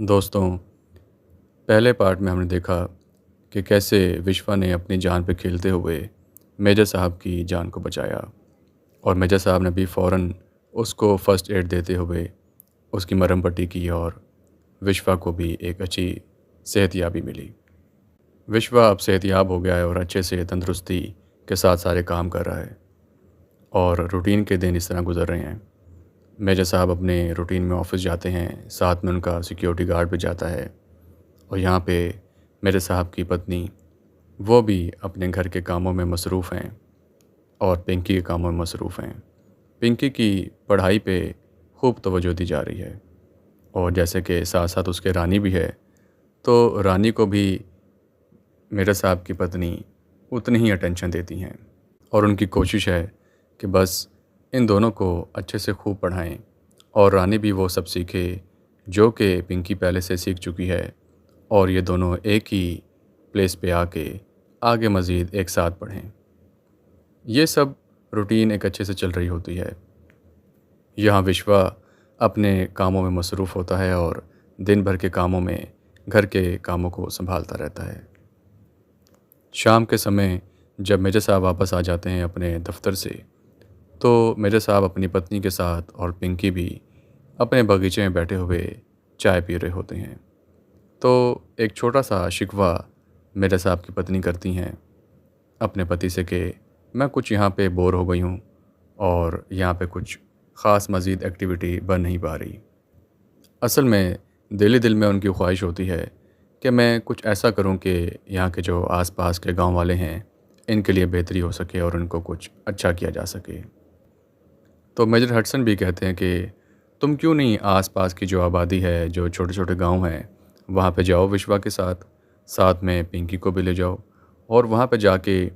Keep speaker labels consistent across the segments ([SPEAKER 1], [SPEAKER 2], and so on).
[SPEAKER 1] दोस्तों, पहले पार्ट में हमने देखा कि कैसे विश्वा ने अपनी जान पे खेलते हुए मेजर साहब की जान को बचाया और मेजर साहब ने भी फ़ौरन उसको फ़र्स्ट एड देते हुए उसकी मरहम पट्टी की और विश्वा को भी एक अच्छी सेहतयाबी मिली। विश्वा अब सेहतयाब हो गया है और अच्छे से तंदुरुस्ती के साथ सारे काम कर रहा है और रूटीन के दिन इस तरह गुज़र रहे हैं। मेजर साहब अपने रूटीन में ऑफ़िस जाते हैं, साथ में उनका सिक्योरिटी गार्ड भी जाता है और यहाँ पे मेरे साहब की पत्नी वो भी अपने घर के कामों में मसरूफ़ हैं और पिंकी के कामों में मसरूफ़ हैं। पिंकी की पढ़ाई पे खूब तवज्जो दी जा रही है और जैसे कि साथ-साथ उसके रानी भी है, तो रानी को भी मेरे साहब की पत्नी उतनी ही अटेंशन देती हैं और उनकी कोशिश है कि बस इन दोनों को अच्छे से खूब पढ़ाएँ और रानी भी वो सब सीखे जो कि पिंकी पहले से सीख चुकी है और ये दोनों एक ही प्लेस पे आके आगे मज़ीद एक साथ पढ़ें। ये सब रूटीन एक अच्छे से चल रही होती है। यहाँ विश्वा अपने कामों में मसरूफ़ होता है और दिन भर के कामों में घर के कामों को सँभालता रहता है। शाम के समय जब मेजर साहब वापस आ जाते हैं अपने दफ़्तर से, तो मेजर साहब अपनी पत्नी के साथ और पिंकी भी अपने बगीचे में बैठे हुए चाय पी रहे होते हैं। तो एक छोटा-सा शिकवा मेरे साहब की पत्नी करती हैं अपने पति से कि मैं कुछ यहाँ पे बोर हो गई हूँ और यहाँ पे कुछ ख़ास मज़ीद एक्टिविटी बन नहीं पा रही। असल में दिल ही दिल में उनकी ख्वाहिश होती है कि मैं कुछ ऐसा करूँ कि यहाँ के जो आस-पास के गाँव वाले हैं, इनके लिए बेहतरी हो सके और उनको कुछ अच्छा किया जा सके। तो मेजर हडसन भी कहते हैं कि तुम क्यों नहीं आस-पास की जो आबादी है, जो छोटे-छोटे गाँव हैं, वहाँ पे जाओ विश्वा के साथ, साथ में पिंकी को भी ले जाओ और वहाँ पे जाके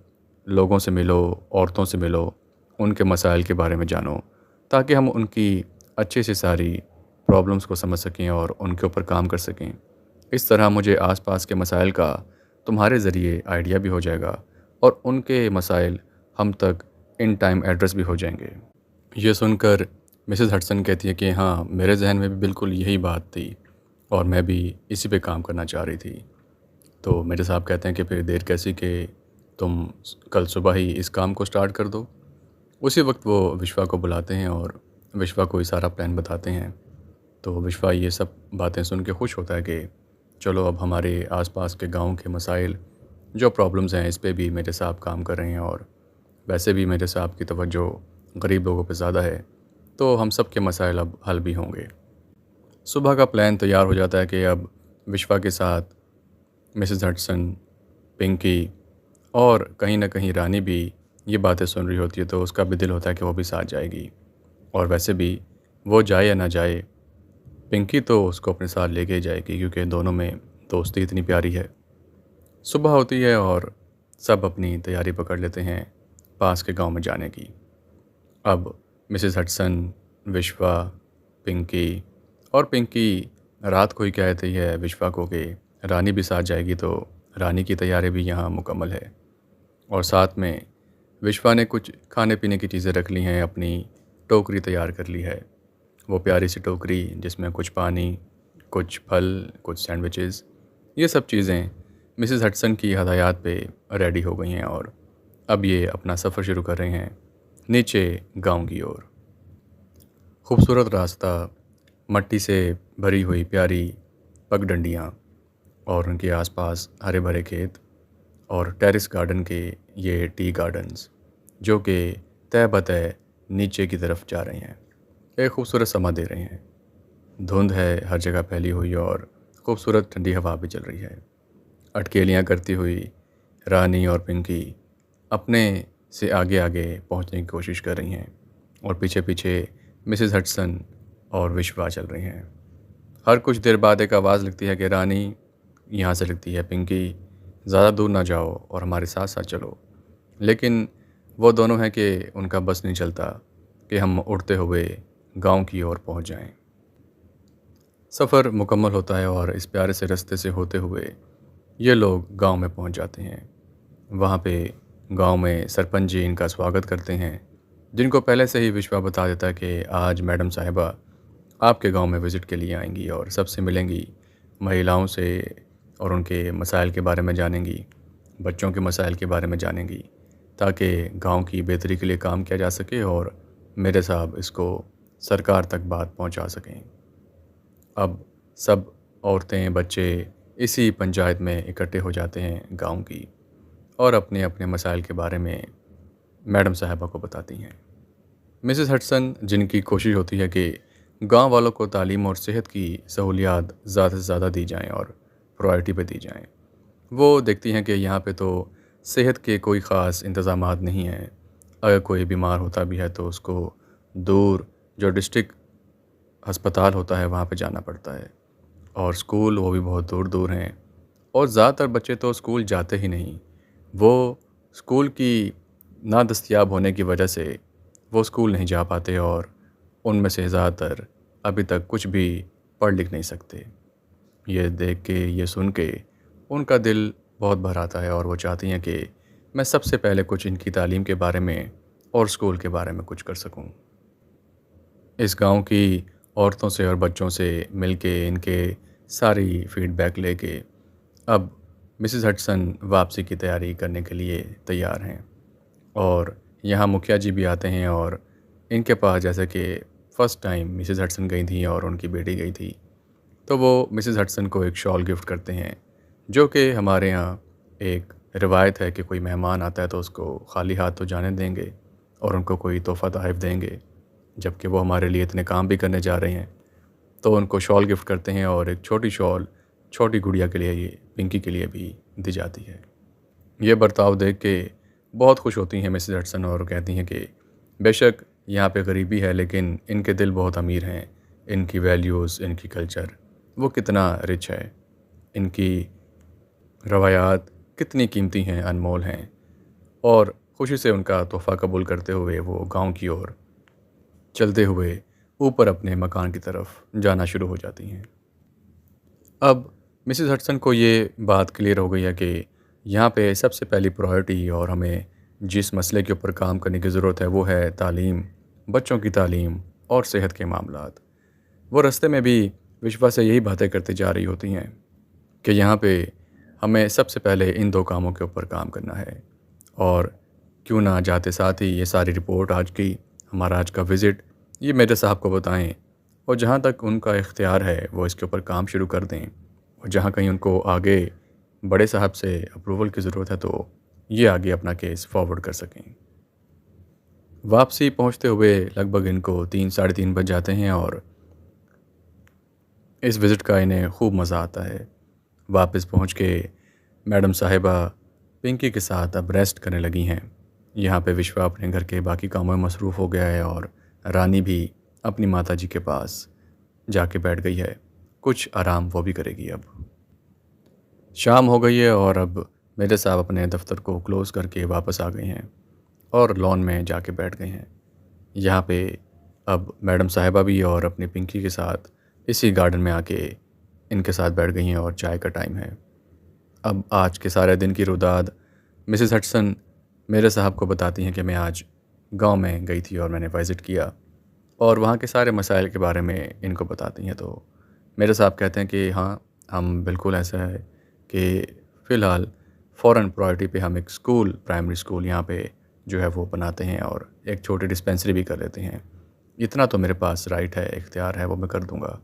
[SPEAKER 1] लोगों से मिलो, औरतों से मिलो, उनके मसाइल के बारे में जानो, ताकि हम उनकी अच्छे से सारी प्रॉब्लम्स को समझ सकें और उनके ऊपर काम कर सकें। इस तरह मुझे आस-पास के मसाइल का तुम्हारे ज़रिए आइडिया भी हो जाएगा और उनके मसाइल हम तक इन टाइम एड्रेस भी हो जाएंगे। ये सुनकर मिसेस हडसन कहती है कि हाँ, मेरे ज़हन में भी बिल्कुल यही बात थी और मैं भी इसी पे काम करना चाह रही थी। तो मेरे साहब कहते हैं कि फिर देर कैसी कि तुम कल सुबह ही इस काम को स्टार्ट कर दो। उसी वक्त वो विश्वा को बुलाते हैं और विश्वा को ये सारा प्लान बताते हैं। तो विश्वा ये सब बातें सुन के खुश होता है कि चलो अब हमारे आसपास के गांव के मसाइल जो प्रॉब्लम्स हैं इस पे भी मेरे साहब काम कर रहे हैं और वैसे भी मेरे साहब की तवज्जो गरीब लोगों पे ज़्यादा है, तो हम सब के मसाइल अब हल भी होंगे। सुबह का प्लान तैयार हो जाता है कि अब विश्वा के साथ मिसेस हडसन, पिंकी और कहीं न कहीं रानी भी ये बातें सुन रही होती है, तो उसका भी दिल होता है कि वो भी साथ जाएगी। और वैसे भी वो जाए या ना जाए, पिंकी तो उसको अपने साथ लेके ही जाएगी क्योंकि दोनों में दोस्ती इतनी प्यारी है। सुबह होती है और सब अपनी तैयारी पकड़ लेते हैं पास के गाँव में जाने की। अब मिसेस हडसन, विश्वा, पिंकी और पिंकी रात को ही कह देती है विश्वा को कि रानी भी साथ जाएगी, तो रानी की तैयारी भी यहाँ मुकम्मल है। और साथ में विश्वा ने कुछ खाने पीने की चीज़ें रख ली हैं, अपनी टोकरी तैयार कर ली है। वो प्यारी सी टोकरी जिसमें कुछ पानी, कुछ फल, कुछ सैंडविचेस, ये सब चीज़ें मिसेस हडसन की हदायत पे रेडी हो गई हैं और अब ये अपना सफ़र शुरू कर रहे हैं नीचे गांव की ओर। खूबसूरत रास्ता, मट्टी से भरी हुई प्यारी पगडंडियाँ और उनके आसपास हरे भरे खेत और टेरेस गार्डन के ये टी गार्डन्स जो कि तय बतय नीचे की तरफ जा रहे हैं, एक खूबसूरत समा दे रहे हैं। धुंध है हर जगह फैली हुई और खूबसूरत ठंडी हवा भी चल रही है। अटकेलियाँ करती हुई रानी और पिंकी अपने से आगे आगे पहुंचने की कोशिश कर रही हैं और पीछे पीछे मिसेस हडसन और विश्वा चल रही हैं। हर कुछ देर बाद एक आवाज़ लगती है कि रानी, यहाँ से लगती है पिंकी, ज़्यादा दूर ना जाओ और हमारे साथ साथ चलो। लेकिन वो दोनों हैं कि उनका बस नहीं चलता कि हम उड़ते हुए गांव की ओर पहुंच जाएं। सफ़र मुकम्मल होता है और इस प्यारे से रास्ते से होते हुए ये लोग गांव में पहुंच जाते हैं। वहाँ पे गांव में सरपंच जी इनका स्वागत करते हैं, जिनको पहले से ही विश्वा बता देता है कि आज मैडम साहिबा आपके गांव में विज़िट के लिए आएंगी और सबसे मिलेंगी महिलाओं से और उनके मसाइल के बारे में जानेंगी, बच्चों के मसाइल के बारे में जानेंगी, ताकि गांव की बेहतरी के लिए काम किया जा सके और मेरे साहब इसको सरकार तक बात पहुंचा सकें। अब सब औरतें, बच्चे इसी पंचायत में इकट्ठे हो जाते हैं गांव की, और अपने अपने मसाइल के बारे में मैडम साहिबा को बताती हैं। मिसेस हडसन, जिनकी कोशिश होती है कि गांव वालों को तालीम और सेहत की सहूलियात ज़्यादा से ज़्यादा दी जाएं और प्रायोरिटी पे दी जाएं। वो देखती हैं कि यहाँ पे तो सेहत के कोई ख़ास इंतज़ामात नहीं हैं। अगर कोई बीमार होता भी है तो उसको दूर जो डिस्ट्रिक्ट अस्पताल होता है वहाँ पे जाना पड़ता है, और स्कूल वो भी बहुत दूर दूर हैं, और ज़्यादातर बच्चे तो स्कूल जाते ही नहीं। वो स्कूल की ना दस्तयाब होने की वजह से वो स्कूल नहीं जा पाते, और उनमें से ज़्यादातर अभी तक कुछ भी पढ़ लिख नहीं सकते। ये देख के, ये सुन के उनका दिल बहुत भर आता है, और वो चाहती हैं कि मैं सबसे पहले कुछ इनकी तालीम के बारे में और स्कूल के बारे में कुछ कर सकूं। इस गांव की औरतों से और बच्चों से मिलके, इनके सारी फीडबैक लेके अब मिसेस हडसन वापसी की तैयारी करने के लिए तैयार हैं। और यहाँ मुखिया जी भी आते हैं, और इनके पास जैसे कि फ़र्स्ट टाइम मिसेस हडसन गई थी और उनकी बेटी गई थी, तो वो मिसेस हडसन को एक शॉल गिफ्ट करते हैं, जो कि हमारे यहाँ एक रिवायत है कि कोई मेहमान आता है तो उसको खाली हाथ तो जाने देंगे और उनको कोई तोहफ़ा तोहफ़ देंगे, जबकि वो हमारे लिए इतने काम भी करने जा रहे हैं। तो उनको शॉल गिफ्ट करते हैं, और एक छोटी शॉल छोटी गुड़िया के लिए, ये पिंकी के लिए भी दी जाती है। ये बर्ताव देख के बहुत खुश होती हैं मिसेस हडसन, और कहती हैं कि बेशक यहाँ पे गरीबी है, लेकिन इनके दिल बहुत अमीर हैं। इनकी वैल्यूज़, इनकी कल्चर वो कितना रिच है, इनकी रवायात कितनी कीमती हैं, अनमोल हैं। और खुशी से उनका तोहफ़ा कबूल करते हुए वो गांव की ओर चलते हुए ऊपर अपने मकान की तरफ जाना शुरू हो जाती हैं। अब मिसेस हडसन को ये बात क्लियर हो गई है कि यहाँ पे सबसे पहली प्रायोरिटी, और हमें जिस मसले के ऊपर काम करने की ज़रूरत है वो है तालीम, बच्चों की तालीम और सेहत के मामलात। वो रास्ते में भी विश्वा से यही बातें करती जा रही होती हैं कि यहाँ पे हमें सबसे पहले इन दो कामों के ऊपर काम करना है, और क्यों ना जाते साथ ही ये सारी रिपोर्ट आज की, हमारा आज का विज़िट, ये मेरे साहब को बताएं, और जहाँ तक उनका इख्तियार है वो इसके ऊपर काम शुरू कर दें, और जहाँ कहीं उनको आगे बड़े साहब से अप्रूवल की ज़रूरत है तो ये आगे अपना केस फॉरवर्ड कर सकें। वापसी पहुँचते हुए लगभग इनको 3 साढ़े 3 बज जाते हैं, और इस विज़िट का इन्हें खूब मज़ा आता है। वापस पहुँच के मैडम साहिबा पिंकी के साथ अब रेस्ट करने लगी हैं। यहाँ पे विश्वा अपने घर के बाकी कामों में मसरूफ़ हो गया है, और रानी भी अपनी माताजी के पास जाके बैठ गई है। कुछ आराम वो भी करेगी। अब शाम हो गई है, और अब मेरे साहब अपने दफ्तर को क्लोज़ करके वापस आ गए हैं और लॉन में जाके बैठ गए हैं। यहाँ पे अब मैडम साहिबा भी और अपनी पिंकी के साथ इसी गार्डन में आके इनके साथ बैठ गई हैं, और चाय का टाइम है। अब आज के सारे दिन की रुदाद मिसेस हडसन मेरे साहब को बताती हैं कि मैं आज गांव में गई थी और मैंने विज़िट किया, और वहाँ के सारे मसाइल के बारे में इनको बताती हैं। तो मेरे साहब कहते हैं कि हाँ, हम बिल्कुल ऐसा है कि फ़िलहाल फ़ौरन प्रायोरिटी पे हम एक स्कूल, प्राइमरी स्कूल यहाँ पे जो है वो बनाते हैं, और एक छोटी डिस्पेंसरी भी कर लेते हैं। इतना तो मेरे पास राइट है, इख्तियार है, वो मैं कर दूँगा।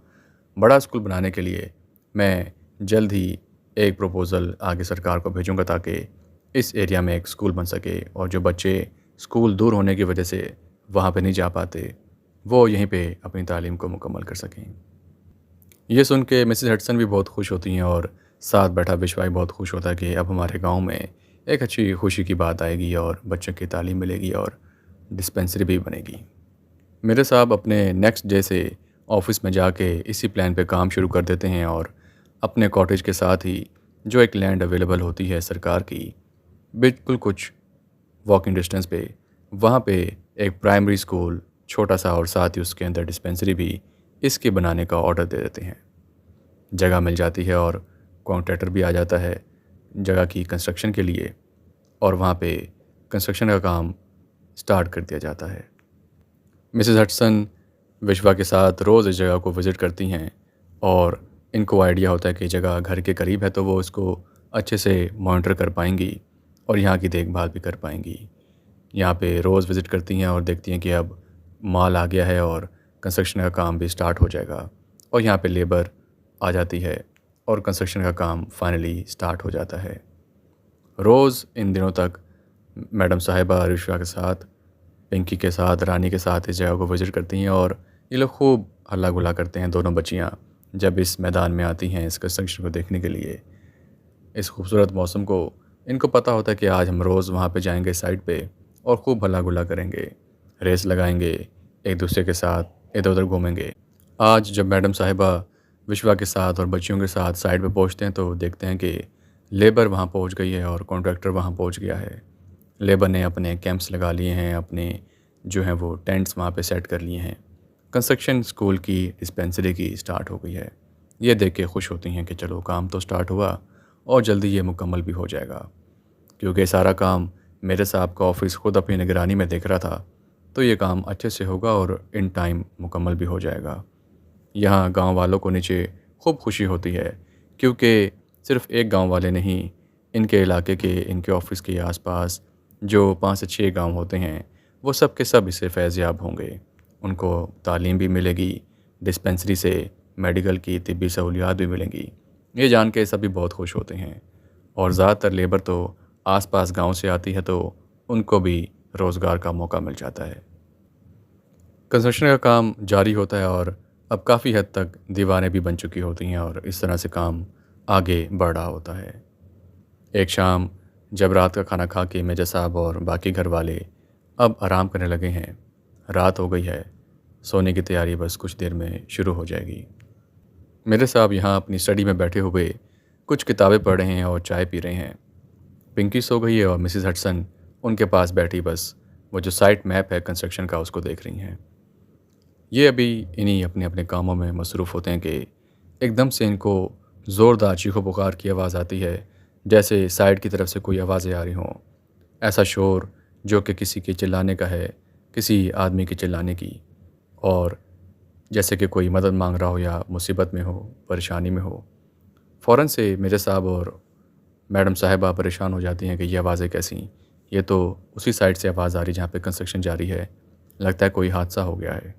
[SPEAKER 1] बड़ा स्कूल बनाने के लिए मैं जल्द ही एक प्रपोज़ल आगे सरकार को भेजूँगा, ताकि इस एरिया में एक स्कूल बन सके, और जो बच्चे स्कूल दूर होने की वजह से वहाँ पे नहीं जा पाते, वो यहीं पे अपनी तालीम को मुकम्मल कर सकें। ये सुन के मिसेस हडसन भी बहुत खुश होती हैं, और साथ बैठा विश्वा भी बहुत खुश होता है कि अब हमारे गांव में एक अच्छी खुशी की बात आएगी, और बच्चों की तालीम मिलेगी, और डिस्पेंसरी भी बनेगी। मेरे साहब अपने नेक्स्ट डे से ऑफ़िस में जाके इसी प्लान पे काम शुरू कर देते हैं, और अपने कॉटेज के साथ ही जो एक लैंड अवेलेबल होती है सरकार की, बिल्कुल कुछ वॉकिंग डिस्टेंस पे, वहाँ पे एक प्राइमरी स्कूल छोटा सा, और साथ ही उसके अंदर डिस्पेंसरी भी इसके बनाने का ऑर्डर दे देते हैं। जगह मिल जाती है, और कॉन्ट्रैक्टर भी आ जाता है जगह की कंस्ट्रक्शन के लिए, और वहाँ पे कंस्ट्रक्शन का काम स्टार्ट कर दिया जाता है। मिसेस हडसन विश्वा के साथ रोज़ इस जगह को विज़िट करती हैं, और इनको आइडिया होता है कि जगह घर के करीब है तो वो इसको अच्छे से मॉनिटर कर पाएंगी और यहाँ की देखभाल भी कर पाएंगी। यहाँ पे रोज़ विज़िट करती हैं और देखती हैं कि अब माल आ गया है और कंस्ट्रक्शन का काम भी स्टार्ट हो जाएगा, और यहाँ पे लेबर आ जाती है और कंस्ट्रक्शन का काम फाइनली स्टार्ट हो जाता है। रोज़ इन दिनों तक मैडम साहिबा रिश्वा के साथ, पिंकी के साथ, रानी के साथ इस जगह को विज़िट करती हैं और ये लोग खूब हल्ला गुल्ला करते हैं, दोनों बच्चियाँ जब इस मैदान में आती हैं इस कंस्ट्रक्शन को देखने के लिए। इस खूबसूरत मौसम को इनको पता होता है कि आज हम रोज़ वहाँ पे जाएंगे साइट पे और खूब हल्ला गुल्ला करेंगे, रेस लगाएंगे, एक दूसरे के साथ इधर उधर घूमेंगे। आज जब मैडम साहिबा विश्वा के साथ और बच्चियों के साथ साइट पे पहुँचते हैं तो देखते हैं कि लेबर वहाँ पहुँच गई है और कॉन्ट्रैक्टर वहाँ पहुँच गया है। लेबर ने अपने कैंप्स लगा लिए हैं, अपने जो हैं वो टेंट्स वहाँ पे सेट कर लिए हैं। कंस्ट्रक्शन स्कूल की डिस्पेंसरी की स्टार्ट हो गई है। ये देख के खुश होती हैं कि चलो काम तो स्टार्ट हुआ और जल्दी ये मुकम्मल भी हो जाएगा, क्योंकि सारा काम मेरे साहब का ऑफिस खुद अपनी निगरानी में देख रहा था, तो ये काम अच्छे से होगा और इन टाइम मुकम्मल भी हो जाएगा। यहाँ गांव वालों को नीचे खूब खुशी होती है, क्योंकि सिर्फ एक गांव वाले नहीं, इनके इलाके के, इनके ऑफिस के आसपास जो 5 से 6 गांव होते हैं वो सब के सब इससे फैज़याब होंगे। उनको तालीम भी मिलेगी, डिस्पेंसरी से मेडिकल की तिब्बी सहूलियात भी मिलेंगी। ये जान के सभी बहुत खुश होते हैं और ज़्यादातर लेबर तो आसपास गांव से आती है, तो उनको भी रोज़गार का मौका मिल जाता है। कंस्ट्रक्शन का काम जारी होता है और अब काफ़ी हद तक दीवारें भी बन चुकी होती हैं और इस तरह से काम आगे बढ़ रहा होता है। एक शाम जब रात का खाना खा के मेजर साहब और बाकी घर वाले अब आराम करने लगे हैं, रात हो गई है, सोने की तैयारी बस कुछ देर में शुरू हो जाएगी। मेरे साहब यहाँ अपनी स्टडी में बैठे हुए कुछ किताबें पढ़ रहे हैं और चाय पी रहे हैं। पिंकी सो गई है और मिसेस हडसन उनके पास बैठी बस वो जो साइट मैप है कंस्ट्रक्शन का उसको देख रही हैं। ये अभी इन्हीं अपने अपने कामों में मसरूफ़ होते हैं कि एकदम से इनको ज़ोरदार चीखो पुकार की आवाज़ आती है, जैसे साइड की तरफ से कोई आवाज़ें आ रही हों। ऐसा शोर जो कि किसी के चिल्लाने का है, किसी आदमी के चिल्लाने की, और जैसे कि कोई मदद मांग रहा हो या मुसीबत में हो, परेशानी में हो। फ़ौरन से मेरे साहब और मैडम साहिबा परेशान हो जाती हैं कि ये आवाज़ें कैसी? ये तो उसी साइड से आवाज़ आ रही जहाँ पे कंस्ट्रक्शन जारी है, लगता है कोई हादसा हो गया है।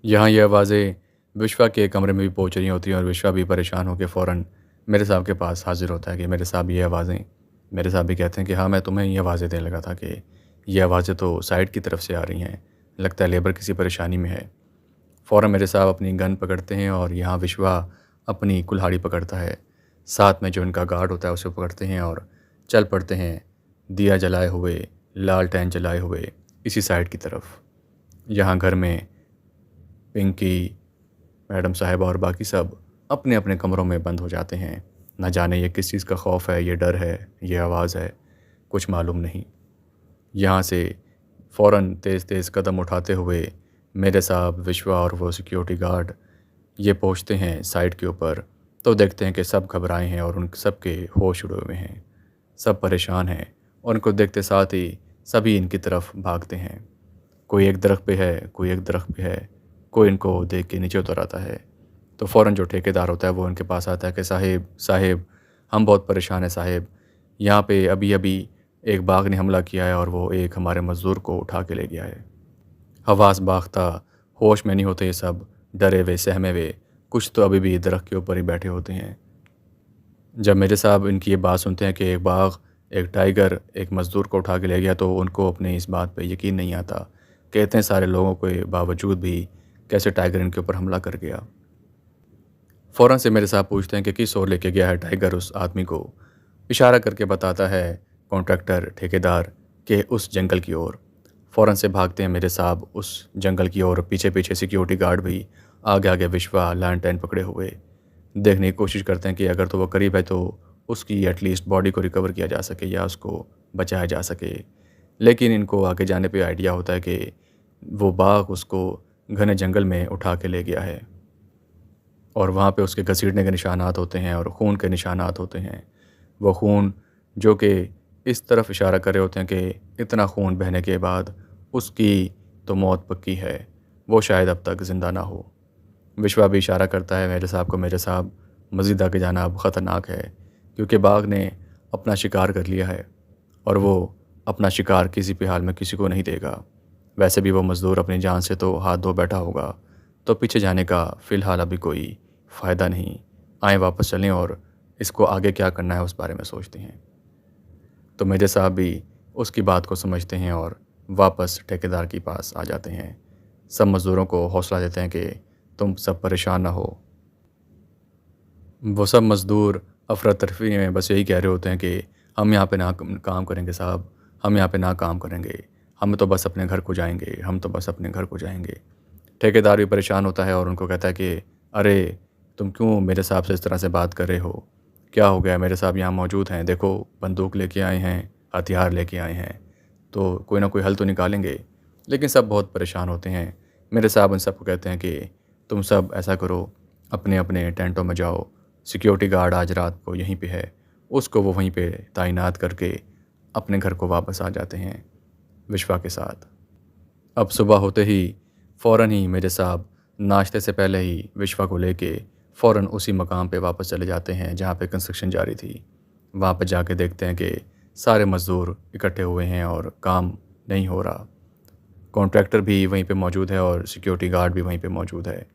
[SPEAKER 1] यहाँ ये आवाज़ें विश्वा के कमरे में भी पहुँच रही होती हैं और विश्वा भी परेशान होकर फ़ौरन मेरे साहब के पास हाज़िर होता है कि मेरे साहब ये आवाज़ें। मेरे साहब भी कहते हैं कि हाँ, मैं तुम्हें ये आवाज़ें देने लगा था कि ये आवाज़ें तो साइड की तरफ से आ रही हैं, लगता है लेबर किसी परेशानी में है। फ़ौरन मेरे साहब अपनी गन पकड़ते हैं और यहाँ विश्वा अपनी कुल्हाड़ी पकड़ता है, साथ में जो उनका गार्ड होता है उसे पकड़ते हैं और चल पड़ते हैं दिया जलाए हुए, लालटेन जलाए हुए इसी साइड की तरफ। यहाँ घर में पिंकी, मैडम साहिबा और बाकी सब अपने अपने कमरों में बंद हो जाते हैं। न जाने ये किस चीज़ का खौफ है, ये डर है, ये आवाज़ है, कुछ मालूम नहीं। यहाँ से फ़ौरन तेज़ तेज़ कदम उठाते हुए मेरे साहब, विश्वा और वो सिक्योरिटी गार्ड ये पहुँचते हैं साइट के ऊपर, तो देखते हैं कि सब घबराए हैं और उन सब के होश उड़े हुए हैं, सब परेशान हैं और उनको देखते साथ ही सभी इनकी तरफ भागते हैं। कोई एक दरख्त पे है, कोई एक दरख्त पे है, कोई इनको देख के नीचे उतर आता है। तो फ़ौरन जो ठेकेदार होता है वो उनके पास आता है कि साहिब हम बहुत परेशान हैं साहिब, यहाँ पे अभी अभी एक बाघ ने हमला किया है और वो एक हमारे मज़दूर को उठा के ले गया है। हवास बाख्ता, होश में नहीं होते ये सब, डरे हुए, सहमे हुए, कुछ तो अभी भी दरख्त के ऊपर ही बैठे होते हैं। जब मेरे साहब इनकी ये बात सुनते हैं कि एक बाघ, एक टाइगर एक मज़दूर को उठा के ले गया, तो उनको अपने इस बात पे यकीन नहीं आता कि इतने सारे लोगों के बावजूद भी कैसे टाइगर इनके ऊपर हमला कर गया। फ़ौरन से मेरे साहब पूछते हैं कि किस ओर लेके गया है टाइगर उस आदमी को। इशारा करके बताता है कॉन्ट्रैक्टर, ठेकेदार, कि उस जंगल की ओर। फ़ौरन से भागते हैं मेरे साहब उस जंगल की ओर, पीछे पीछे सिक्योरिटी गार्ड भी, आगे आगे विश्वा लैंटर्न पकड़े हुए। देखने की कोशिश करते हैं कि अगर तो वो करीब है तो उसकी एटलीस्ट बॉडी को रिकवर किया जा सके या उसको बचाया जा सके। लेकिन इनको आगे जाने पे आइडिया होता है कि वो बाघ उसको घने जंगल में उठा के ले गया है और वहाँ पे उसके घसीटने के निशानात होते हैं और खून के निशानात होते हैं। वो खून जो कि इस तरफ इशारा कर रहे होते हैं कि इतना खून बहने के बाद उसकी तो मौत पक्की है, वो शायद अब तक ज़िंदा ना हो। विश्वा भी इशारा करता है मेजर साहब को, मेजर साहब मज़ीद आगे जाना अब ख़तरनाक है, क्योंकि बाघ ने अपना शिकार कर लिया है और वो अपना शिकार किसी भी हाल में किसी को नहीं देगा। वैसे भी वो मज़दूर अपनी जान से तो हाथ धो बैठा होगा, तो पीछे जाने का फ़िलहाल अभी कोई फ़ायदा नहीं। आएँ वापस चलें और इसको आगे क्या करना है उस बारे में सोचते हैं। तो मेजर साहब भी उसकी बात को समझते हैं और वापस ठेकेदार के पास आ जाते हैं। सब मज़दूरों को हौसला देते हैं कि तुम सब परेशान ना हो। वो सब मज़दूर अफरा-तफरी में बस यही कह रहे होते हैं कि हम यहाँ पे ना काम करेंगे साहब, हम यहाँ पे ना काम करेंगे, हम तो बस अपने घर को जाएंगे, हम तो बस अपने घर को जाएंगे। ठेकेदार भी परेशान होता है और उनको कहता है कि अरे तुम क्यों मेरे साहब से इस तरह से बात कर रहे हो, क्या हो गया, मेरे साहब यहाँ मौजूद हैं, देखो बंदूक लेके आए हैं, हथियार लेके आए हैं, तो कोई ना कोई हल तो निकालेंगे। लेकिन सब बहुत परेशान होते हैं। मेरे साहब उन सबको कहते हैं कि तुम सब ऐसा करो, अपने अपने टेंटों में जाओ, सिक्योरिटी गार्ड आज रात को यहीं पे है, उसको वो वहीं पे तैनात करके अपने घर को वापस आ जाते हैं विश्वा के साथ। अब सुबह होते ही फ़ौरन ही मेरे साहब नाश्ते से पहले ही विश्वा को लेके फ़ौरन उसी मकाम पे वापस चले जाते हैं जहाँ पे कंस्ट्रक्शन जारी थी। वहाँ पे जाके देखते हैं कि सारे मज़दूर इकट्ठे हुए हैं और काम नहीं हो रहा। कॉन्ट्रैक्टर भी वहीं पे मौजूद है और सिक्योरिटी गार्ड भी वहीं पे मौजूद है।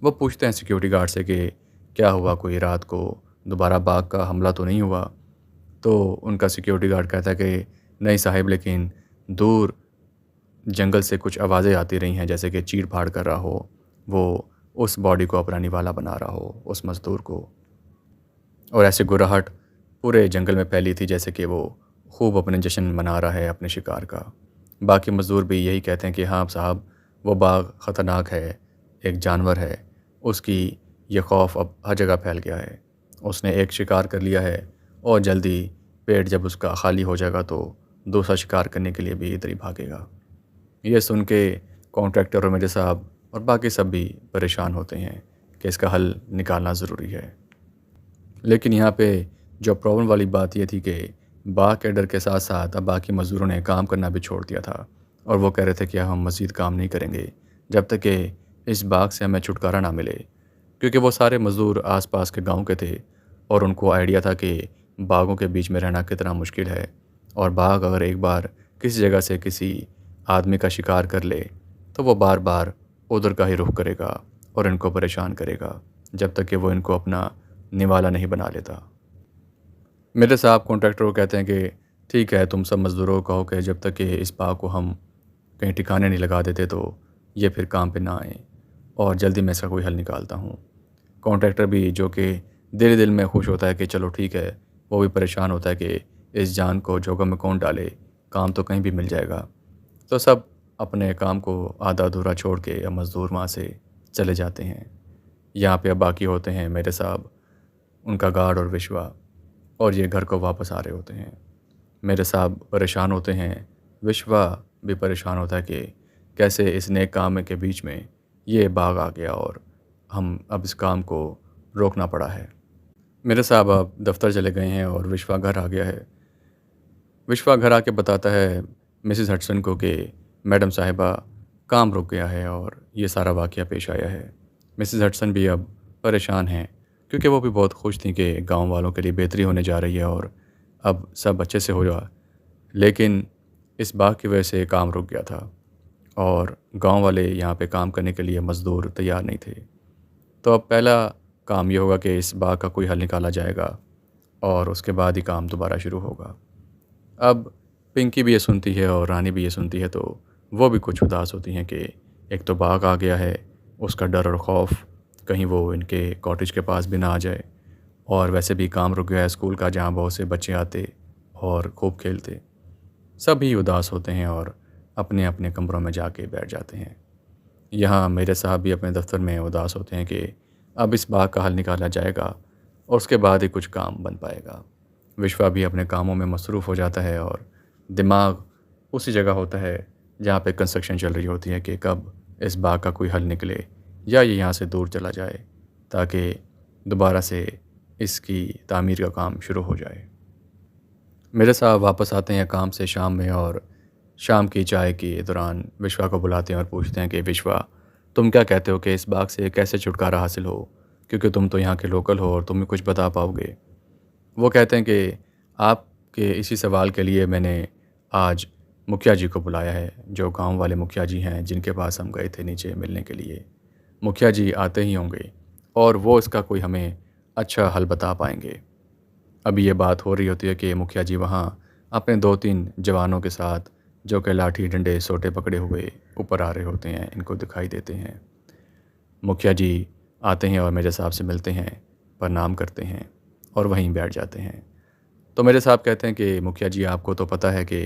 [SPEAKER 1] वो पूछते हैं सिक्योरिटी गार्ड से कि क्या हुआ, कोई रात को दोबारा बाघ का हमला तो नहीं हुआ? तो उनका सिक्योरिटी गार्ड कहता है कि नहीं साहिब, लेकिन दूर जंगल से कुछ आवाज़ें आती रही हैं, जैसे कि चीड़-फाड़ कर रहा हो, वो उस बॉडी को अपना निवाला बना रहा हो, उस मज़दूर को। और ऐसी गुर्राहट पूरे जंगल में फैली थी जैसे कि वो खूब अपने जश्न मना रहा है अपने शिकार का। बाकी मज़दूर भी यही कहते हैं कि हाँ साहब, वो बाघ ख़तरनाक है, एक जानवर है, उसकी ये खौफ अब हर जगह फैल गया है। उसने एक शिकार कर लिया है और जल्दी पेट जब उसका खाली हो जाएगा तो दूसरा शिकार करने के लिए भी इधर ही भागेगा। ये सुन के कॉन्ट्रैक्टर और मेरे साहब और बाकी सब भी परेशान होते हैं कि इसका हल निकालना ज़रूरी है। लेकिन यहाँ पे जो प्रॉब्लम वाली बात ये थी कि बाघ के डर के साथ साथ अब बाकी मज़दूरों ने काम करना भी छोड़ दिया था और वो कह रहे थे कि हम मज़ीद काम नहीं करेंगे जब तक कि इस बाघ से हमें छुटकारा ना मिले, क्योंकि वो सारे मज़दूर आसपास के गांव के थे और उनको आइडिया था कि बाघों के बीच में रहना कितना मुश्किल है और बाघ अगर एक बार किसी जगह से किसी आदमी का शिकार कर ले तो वो बार बार उधर का ही रुख करेगा और इनको परेशान करेगा जब तक कि वो इनको अपना निवाला नहीं बना लेता। मेरे साहब कॉन्ट्रैक्टर को कहते हैं कि ठीक है, तुम सब मज़दूरों को कहो कि जब तक कि इस बाघ को हम कहीं ठिकाने नहीं लगा देते तो ये फिर काम पे ना आए और जल्दी मैं इसका कोई हल निकालता हूँ। कॉन्ट्रैक्टर भी जो कि दिल दिल में खुश होता है कि चलो ठीक है, वो भी परेशान होता है कि इस जान को जोखिम में कौन डाले, काम तो कहीं भी मिल जाएगा। तो सब अपने काम को आधा अधूरा छोड़ के अब मज़दूर वहाँ से चले जाते हैं। यहाँ पे अब बाकी होते हैं मेरे साहब, उनका गार्ड और विश्वा, और ये घर को वापस आ रहे होते हैं। मेरे साहब परेशान होते हैं, विश्वा भी परेशान होता है कि कैसे इस नेक काम के बीच में ये बाघ आ गया और हम अब इस काम को रोकना पड़ा है। मेरे साहब अब दफ्तर चले गए हैं और विश्वा घर आ गया है। विश्वा घर आके बताता है मिसेस हडसन को कि मैडम साहिबा, काम रुक गया है और ये सारा वाक़या पेश आया है। मिसेस हडसन भी अब परेशान हैं क्योंकि वो भी बहुत खुश थी कि गांव वालों के लिए बेहतरी होने जा रही है और अब सब अच्छे से होगा। लेकिन इस बाघ की वजह से काम रुक गया था और गांव वाले यहाँ पे काम करने के लिए मज़दूर तैयार नहीं थे। तो अब पहला काम ये होगा कि इस बाघ का कोई हल निकाला जाएगा और उसके बाद ही काम दोबारा शुरू होगा। अब पिंकी भी ये सुनती है और रानी भी ये सुनती है, तो वो भी कुछ उदास होती हैं कि एक तो बाघ आ गया है, उसका डर और खौफ कहीं वो इनके कॉटेज के पास भी ना आ जाए, और वैसे भी काम रुक गया है स्कूल का जहाँ बहुत से बच्चे आते और खूब खेलते। सभी उदास होते हैं और अपने अपने कमरों में जाके बैठ जाते हैं। यहाँ मेरे साहब भी अपने दफ्तर में उदास होते हैं कि अब इस बाघ का हल निकाला जाएगा और उसके बाद ही कुछ काम बन पाएगा। विश्वा भी अपने कामों में मसरूफ़ हो जाता है और दिमाग उसी जगह होता है जहाँ पे कंस्ट्रक्शन चल रही होती है कि कब इस बाघ का कोई हल निकले या ये यहाँ से दूर चला जाए ताकि दोबारा से इसकी तामीर का काम शुरू हो जाए। मेरे साहब वापस आते हैं काम से शाम में और शाम की चाय के दौरान विश्वा को बुलाते हैं और पूछते हैं कि विश्वा, तुम क्या कहते हो कि इस बाग से कैसे छुटकारा हासिल हो, क्योंकि तुम तो यहाँ के लोकल हो और तुम ही कुछ बता पाओगे। वो कहते हैं कि आपके इसी सवाल के लिए मैंने आज मुखिया जी को बुलाया है, जो गांव वाले मुखिया जी हैं जिनके पास हम गए थे नीचे मिलने के लिए। मुखिया जी आते ही होंगे और वो इसका कोई हमें अच्छा हल बता पाएंगे। अभी ये बात हो रही होती है कि मुखिया जी वहाँ अपने 2-3 जवानों के साथ, जो कि लाठी डंडे सोटे पकड़े हुए ऊपर आ रहे होते हैं, इनको दिखाई देते हैं। मुखिया जी आते हैं और मेरे साहब से मिलते हैं, प्रणाम करते हैं और वहीं बैठ जाते हैं। तो मेरे साहब कहते हैं कि मुखिया जी, आपको तो पता है कि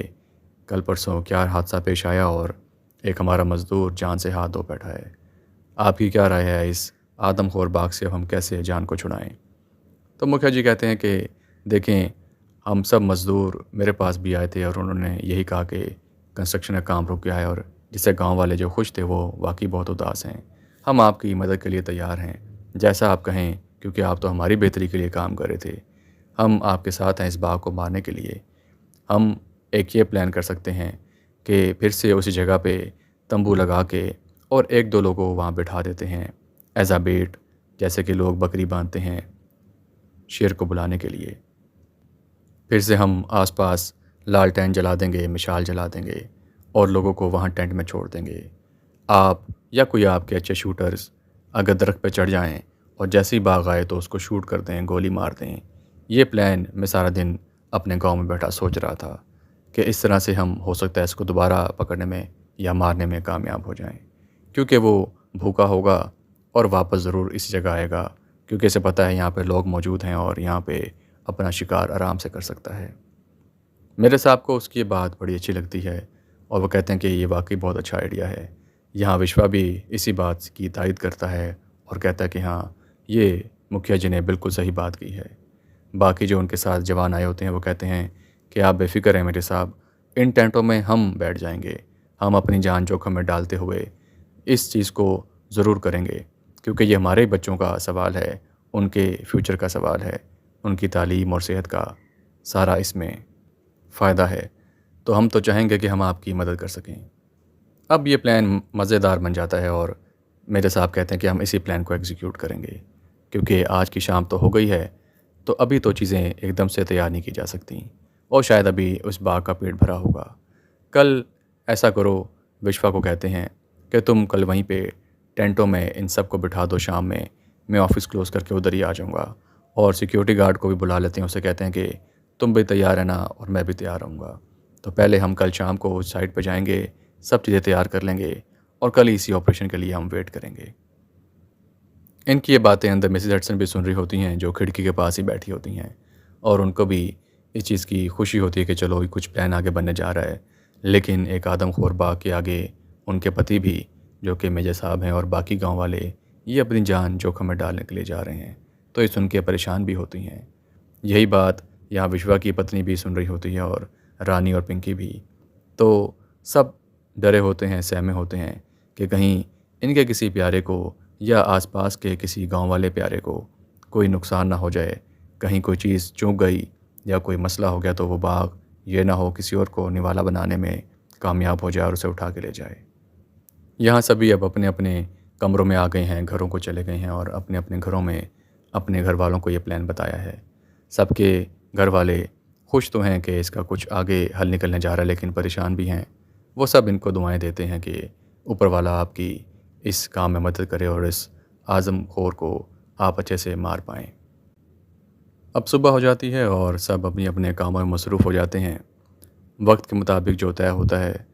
[SPEAKER 1] कल परसों क्या हादसा पेश आया और एक हमारा मज़दूर जान से हाथ धो बैठा है। आपकी क्या राय है, इस आदमखोर बाग से अब हम कैसे जान को छुड़ाएं? तो मुखिया जी कहते हैं कि देखें, हम सब मज़दूर मेरे पास भी आए थे और उन्होंने यही कहा कि कंस्ट्रक्शन का काम रुक गया है और जिससे गांव वाले जो खुश थे वो वाकई बहुत उदास हैं। हम आपकी मदद के लिए तैयार हैं, जैसा आप कहें, क्योंकि आप तो हमारी बेहतरी के लिए काम कर रहे थे। हम आपके साथ हैं इस बाग को मारने के लिए। हम एक ये प्लान कर सकते हैं कि फिर से उसी जगह पे तंबू लगा के और 1-2 लोगों को वहाँ बिठा देते हैं एज अ बेट, जैसे कि लोग बकरी बांधते हैं शेर को बुलाने के लिए। फिर से हम आसपास लालटेन जला देंगे, मिसाल जला देंगे और लोगों को वहाँ टेंट में छोड़ देंगे। आप या कोई आपके अच्छे शूटर्स अगर दरख्त पे चढ़ जाएं और जैसे ही बाघ आए तो उसको शूट कर दें, गोली मार दें। ये प्लान मैं सारा दिन अपने गांव में बैठा सोच रहा था कि इस तरह से हम हो सकता है इसको दोबारा पकड़ने में या मारने में कामयाब हो जाएं, क्योंकि वो भूखा होगा और वापस ज़रूर इसी जगह आएगा, क्योंकि इसे पता है यहाँ पे लोग मौजूद हैं और यहाँ पे अपना शिकार आराम से कर सकता है। मेरे साहब को उसकी ये बात बड़ी अच्छी लगती है और वो कहते हैं कि ये वाकई बहुत अच्छा आइडिया है। यहाँ विश्वा भी इसी बात की तायद करता है और कहता है कि हाँ, ये मुखिया जी ने बिल्कुल सही बात की है। बाकी जो उनके साथ जवान आए होते हैं वो कहते हैं कि आप बेफ़िक्र हैं मेरे साहब, इन टेंटों में हम बैठ जाएंगे। हम अपनी जान जोखिम में डालते हुए इस चीज़ को ज़रूर करेंगे, क्योंकि ये हमारे बच्चों का सवाल है, उनके फ्यूचर का सवाल है, उनकी तालीम और सेहत का सारा इसमें फ़ायदा है। तो हम तो चाहेंगे कि हम आपकी मदद कर सकें। अब ये प्लान मज़ेदार बन जाता है और मेरे साहब कहते हैं कि हम इसी प्लान को एग्जीक्यूट करेंगे, क्योंकि आज की शाम तो हो गई है, तो अभी तो चीज़ें एकदम से तैयार नहीं की जा सकती और शायद अभी उस बाग का पेट भरा होगा। कल ऐसा करो, विश्वा को कहते हैं कि तुम कल वहीं पे टेंटों में इन सब को बिठा दो। शाम में मैं ऑफ़िस क्लोज़ करके उधर ही आ जाऊँगा और सिक्योरिटी गार्ड को भी बुला लेते हैं। उसे कहते हैं कि तुम भी तैयार रहना और मैं भी तैयार रहूँगा। तो पहले हम कल शाम को उस साइट पर जाएंगे, सब चीज़ें तैयार कर लेंगे और कल ही इसी ऑपरेशन के लिए हम वेट करेंगे। इनकी ये बातें अंदर मिसेस हडसन भी सुन रही होती हैं, जो खिड़की के पास ही बैठी होती हैं, और उनको भी इस चीज़ की खुशी होती है कि चलो कुछ प्लान आगे बनने जा रहा है। लेकिन एक आदमखोर बाग के आगे उनके पति भी, जो कि मेजर साहब हैं, और बाकी गांव वाले ये अपनी जान जोखिम में डालने के लिए जा रहे हैं, तो ये सुन के परेशान भी होती हैं। यही बात यहाँ विश्वा की पत्नी भी सुन रही होती है और रानी और पिंकी भी। तो सब डरे होते हैं, सहमे होते हैं कि कहीं इनके किसी प्यारे को या आसपास के किसी गांव वाले प्यारे को कोई नुकसान ना हो जाए, कहीं कोई चीज़ चूक गई या कोई मसला हो गया तो वो बाघ ये ना हो किसी और को निवाला बनाने में कामयाब हो जाए और उसे उठा के ले जाए। यहाँ सभी अब अपने अपने कमरों में आ गए हैं, घरों को चले गए हैं और अपने अपने घरों में अपने घर वालों को ये प्लान बताया है। सबके घर वाले खुश तो हैं कि इसका कुछ आगे हल निकलने जा रहा है, लेकिन परेशान भी हैं। वो सब इनको दुआएं देते हैं कि ऊपर वाला आपकी इस काम में मदद करे और इस आज़मखोर को आप अच्छे से मार पाएँ। अब सुबह हो जाती है और सब अपने अपने कामों में मसरूफ़ हो जाते हैं। वक्त के मुताबिक जो तय होता है,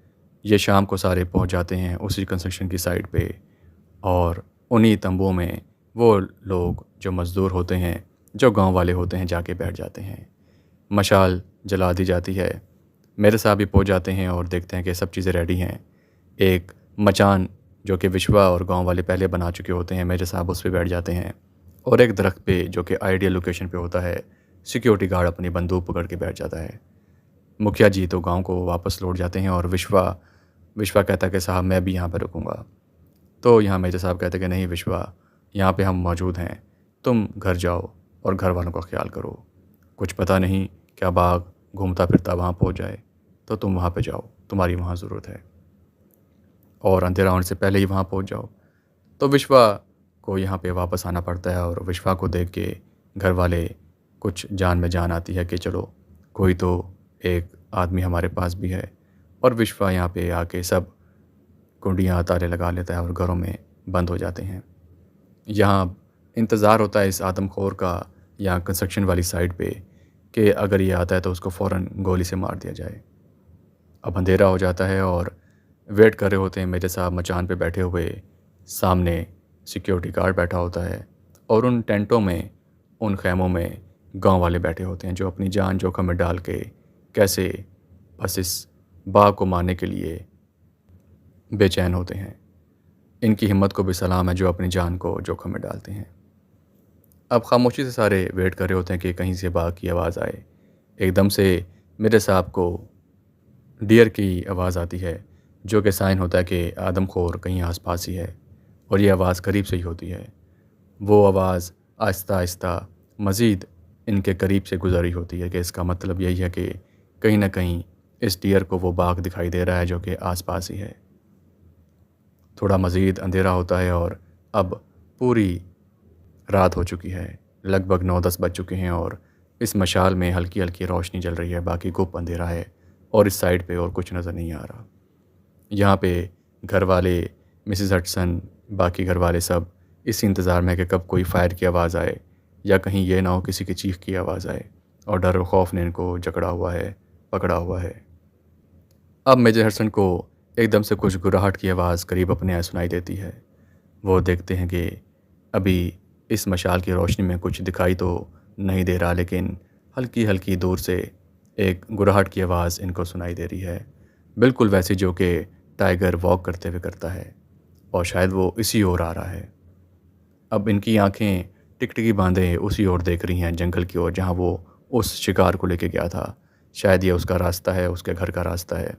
[SPEAKER 1] ये शाम को सारे पहुंच जाते हैं उसी कंस्ट्रक्शन की साइट पे, और उन्हीं तंबुओं में वो लोग जो मज़दूर होते हैं, जो गांव वाले होते हैं, जाके बैठ जाते हैं। मशाल जला दी जाती है। मेरे साहब भी पहुंच जाते हैं और देखते हैं कि सब चीज़ें रेडी हैं। एक मचान जो कि विश्वा और गांव वाले पहले बना चुके होते हैं, मेरे साहब उस पर बैठ जाते हैं, और एक दरख्त पे जो कि आइडियल लोकेशन पे होता है, सिक्योरिटी गार्ड अपनी बंदूक पकड़ के बैठ जाता है। मुखिया जी तो गांव को वापस लौट जाते हैं और विश्वा विश्वा कहता है कि साहब मैं भी यहाँ पर रुकूंगा। तो यहाँ मेजर साहब कहते हैं कि नहीं विश्वा, यहाँ पे हम मौजूद हैं, तुम घर जाओ और घर वालों का ख्याल करो। कुछ पता नहीं क्या बाघ घूमता फिरता वहाँ पहुँच जाए, तो तुम वहाँ पे जाओ, तुम्हारी वहाँ ज़रूरत है, और अंधेरा होने से पहले ही वहाँ पहुँच जाओ। तो विश्वा को यहाँ पे वापस आना पड़ता है और विश्वा को देख के घर वाले कुछ जान में जान आती है कि चलो कोई तो एक आदमी हमारे पास भी है। और विश्वा यहाँ पे आके सब कुंडियाँ ताले लगा लेता है और घरों में बंद हो जाते हैं। यहाँ इंतज़ार होता है इस आदमखोर का यहाँ कंस्ट्रक्शन वाली साइट पे कि अगर ये आता है तो उसको फ़ौरन गोली से मार दिया जाए। अब अंधेरा हो जाता है और वेट कर रहे होते हैं मेजर साहब मचान पे बैठे हुए, सामने सिक्योरिटी गार्ड बैठा होता है और उन टेंटों में, उन खैमों में गांव वाले बैठे होते हैं जो अपनी जान जोखिम में डाल के कैसे बस इस बाघ को मारने के लिए बेचैन होते हैं। इनकी हिम्मत को भी सलाम है जो अपनी जान को जोखिम में डालते हैं। अब खामोशी से सारे वेट कर रहे होते हैं कि कहीं से बाघ की आवाज़ आए। एकदम से मेरे साहब को डियर की आवाज़ आती है जो कि साइन होता है कि आदमखोर कहीं आसपास ही है और ये आवाज़ करीब से ही होती है। वो आवाज़ आहिस्ता आहिस्ता मज़ीद इनके करीब से गुजरी होती है कि इसका मतलब यही है कि कहीं ना कहीं इस डियर को वो बाघ दिखाई दे रहा है जो कि आसपास ही है। थोड़ा मज़ीद अंधेरा होता है और अब पूरी रात हो चुकी है, लगभग 9-10 बज चुके हैं और इस मशाल में हल्की हल्की रोशनी जल रही है, बाकी गुप अंधेरा है और इस साइड पे और कुछ नज़र नहीं आ रहा। यहाँ पे घर वाले, मिसेस हटसन, बाकी घर वाले सब इस इंतज़ार में कि कब कोई फायर की आवाज़ आए या कहीं ये ना हो किसी की चीख की आवाज़ आए, और डर और खौफ ने इनको जकड़ा हुआ है, पकड़ा हुआ है। अब मेजर हटसन को एकदम से कुछ गुर्राहट की आवाज़ करीब अपने यहाँ सुनाई देती है। वो देखते हैं कि अभी इस मशाल की रोशनी में कुछ दिखाई तो नहीं दे रहा, लेकिन हल्की हल्की दूर से एक गुर्राहट की आवाज़ इनको सुनाई दे रही है, बिल्कुल वैसी जो कि टाइगर वॉक करते हुए करता है और शायद वो इसी ओर आ रहा है। अब इनकी आंखें टिकटिकी बांधे उसी ओर देख रही हैं, जंगल की ओर जहाँ वो उस शिकार को लेके गया था। शायद ये उसका रास्ता है, उसके घर का रास्ता है।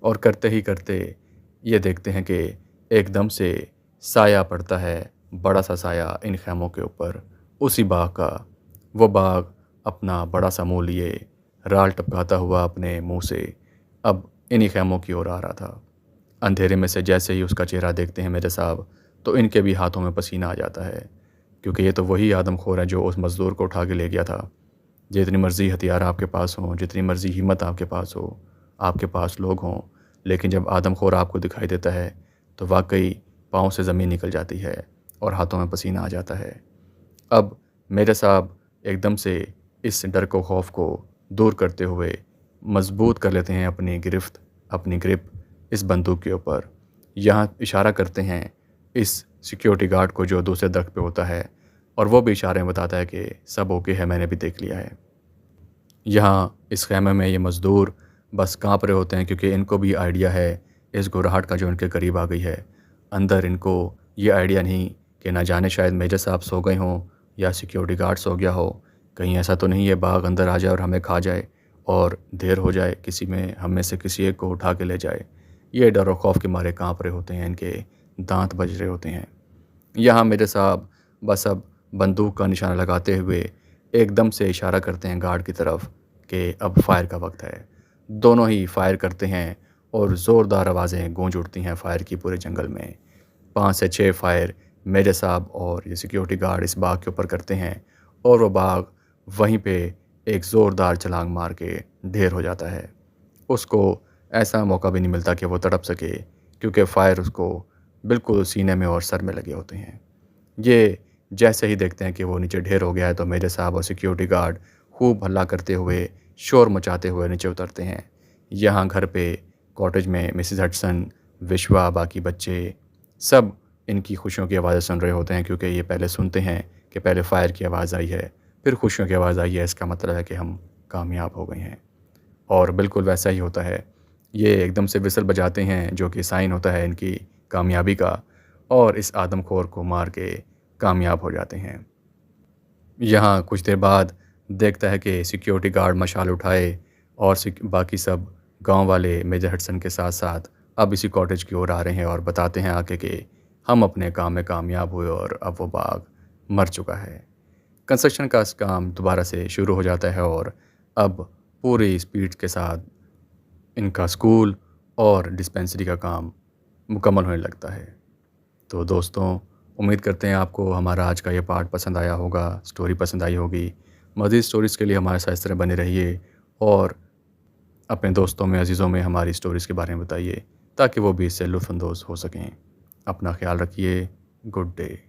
[SPEAKER 1] और करते ही करते ये देखते हैं कि एकदम से साया पड़ता है, बड़ा सा साया इन खैमों के ऊपर, उसी बाघ का। वो बाघ अपना बड़ा सा मुँह लिए राल टपकाता हुआ अपने मुंह से अब इन्हीं खैमों की ओर आ रहा था। अंधेरे में से जैसे ही उसका चेहरा देखते हैं मेरे साहब, तो इनके भी हाथों में पसीना आ जाता है, क्योंकि ये तो वही आदमखोर है जो उस मज़दूर को उठा के ले गया था। जितनी मर्ज़ी हथियार आपके पास हों, जितनी मर्ज़ी हिम्मत आपके पास हो, आपके पास लोग हों, लेकिन जब आदमखोर आपको दिखाई देता है तो वाकई पाँव से ज़मीन निकल जाती है और हाथों में पसीना आ जाता है। अब मेरे साहब एकदम से इस डर को, खौफ को दूर करते हुए मजबूत कर लेते हैं अपनी गिरफ्त, अपनी ग्रिप इस बंदूक के ऊपर। यहाँ इशारा करते हैं इस सिक्योरिटी गार्ड को जो दूसरे दरख्त पे होता है, और वो भी इशारे में बताता है कि सब ओके है, मैंने भी देख लिया है। यहाँ इस खैमे में ये मज़दूर बस काँप रहे होते हैं, क्योंकि इनको भी आइडिया है इस घुर्राहट का जो इनके करीब आ गई है। अंदर इनको ये आइडिया नहीं कि ना जाने शायद मेजर साहब सो गए हों या सिक्योरिटी गार्ड सो गया हो, कहीं ऐसा तो नहीं है बाघ अंदर आ जाए और हमें खा जाए और देर हो जाए, किसी में हम में से किसी एक को उठा के ले जाए। ये डर और खौफ के मारे काँप रहे होते हैं, इनके दांत बज रहे होते हैं। यहाँ मेरे साहब बस अब बंदूक का निशाना लगाते हुए एकदम से इशारा करते हैं गार्ड की तरफ कि अब फायर का वक्त है। दोनों ही फायर करते हैं और ज़ोरदार आवाज़ें गूंज उठती हैं फायर की पूरे जंगल में। 5 से 6 फायर मेरे साहब और ये सिक्योरिटी गार्ड इस बाघ के ऊपर करते हैं और वो बाघ वहीं पे एक ज़ोरदार छलांग मार के ढेर हो जाता है। उसको ऐसा मौका भी नहीं मिलता कि वो तड़प सके, क्योंकि फायर उसको बिल्कुल सीने में और सर में लगे होते हैं। ये जैसे ही देखते हैं कि वो नीचे ढेर हो गया है, तो मेरे साहब और सिक्योरिटी गार्ड खूब हल्ला करते हुए, शोर मचाते हुए नीचे उतरते हैं। यहाँ घर पे कॉटेज में मिसेस हटसन, विश्वा, बाकी बच्चे सब इनकी खुशियों की आवाज़ें सुन रहे होते हैं, क्योंकि ये पहले सुनते हैं कि पहले फायर की आवाज़ आई है, फिर खुशियों की आवाज़ आई है, इसका मतलब है कि हम कामयाब हो गए हैं। और बिल्कुल वैसा ही होता है। ये एकदम से विसल बजाते हैं जो कि साइन होता है इनकी कामयाबी का, और इस आदमखोर को मार के कामयाब हो जाते हैं। यहाँ कुछ देर बाद देखता है कि सिक्योरिटी गार्ड मशाल उठाए और बाकी सब गांव वाले मेजर हटसन के साथ साथ अब इसी कॉटेज की ओर आ रहे हैं और बताते हैं आके कि हम अपने काम में कामयाब हुए और अब वो बाघ मर चुका है। कंस्ट्रक्शन का काम दोबारा से शुरू हो जाता है और अब पूरी स्पीड के साथ इनका स्कूल और डिस्पेंसरी का काम मुकम्मल होने लगता है। तो दोस्तों, उम्मीद करते हैं आपको हमारा आज का ये पार्ट पसंद आया होगा, स्टोरी पसंद आई होगी। मज़ीद स्टोरीज़ के लिए हमारे साथ इस तरह बने रहिए और अपने दोस्तों में, अज़ीज़ों में हमारी स्टोरीज़ के बारे में बताइए ताकि वो भी इससे लुत्फ़ अंदोज़ हो सकें। अपना ख़्याल रखिए। Good day.